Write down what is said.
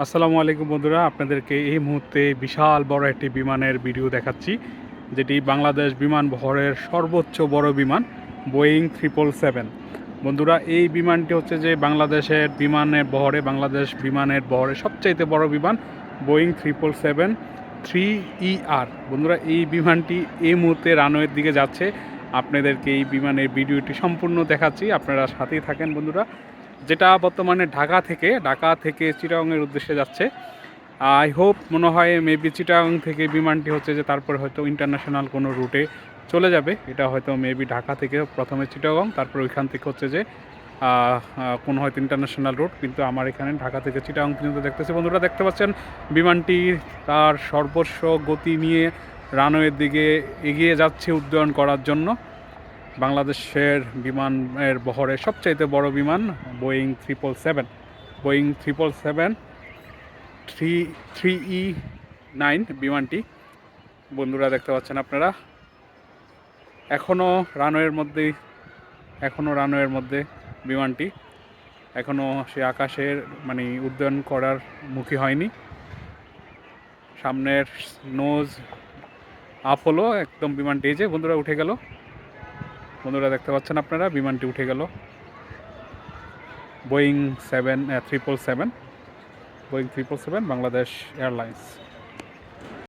আসসালামু আলাইকুম বন্ধুরা, আপনাদেরকে এই মুহূর্তে বিশাল বড় একটি বিমানের ভিডিও দেখাচ্ছি, যেটি বাংলাদেশ বিমান বহরের সর্বোচ্চ বড় বিমান বোয়িং 777। বন্ধুরা, এই বিমানটি হচ্ছে যে বাংলাদেশ বিমানের বহরে সবচাইতে বড় বিমান বোয়িং 777 3ER। বন্ধুরা, এই বিমানটি এই মুহূর্তে রানওয়ের দিকে যাচ্ছে। আপনাদেরকে এই বিমানের ভিডিওটি সম্পূর্ণ দেখাচ্ছি, আপনারা সাথেই থাকেন বন্ধুরা। যেটা বর্তমানে ঢাকা থেকে চিটাগংয়ের উদ্দেশ্যে যাচ্ছে। আই হোপ, মনে হয় মেবি চিটাগং থেকে বিমানটি হচ্ছে যে তারপরে হয়তো ইন্টারন্যাশনাল কোনো রুটে চলে যাবে। এটা হয়তো মেবি ঢাকা থেকে প্রথমে চিটাগং, তারপর ওইখান থেকে হচ্ছে যে কোনো হয়তো ইন্টারন্যাশনাল রুট। কিন্তু আমার এখানে ঢাকা থেকে চিটাগং পর্যন্ত দেখতেছি। বন্ধুরা, দেখতে পাচ্ছেন বিমানটি তার সর্বস্ব গতি নিয়ে রানওয়ের দিকে এগিয়ে যাচ্ছে উড্ডয়ন করার জন্য। বাংলাদেশের বিমানের বহরের সবচাইতে বড় বিমান বোয়িং 777 3E9 বিমানটি। বন্ধুরা, দেখতে পাচ্ছেন আপনারা, এখনও রানওয়ের মধ্যে বিমানটি এখনও সে আকাশের উড্ডয়ন করার মুখী হয়নি। সামনের নোজ আপ হলো, একদম বিমানটি এই যে বন্ধুরা উঠে গেল। বন্ধুরা, দেখতে পাচ্ছেন আপনারা, বিমানটি উঠে গেল। Boeing 777 Bangladesh airlines.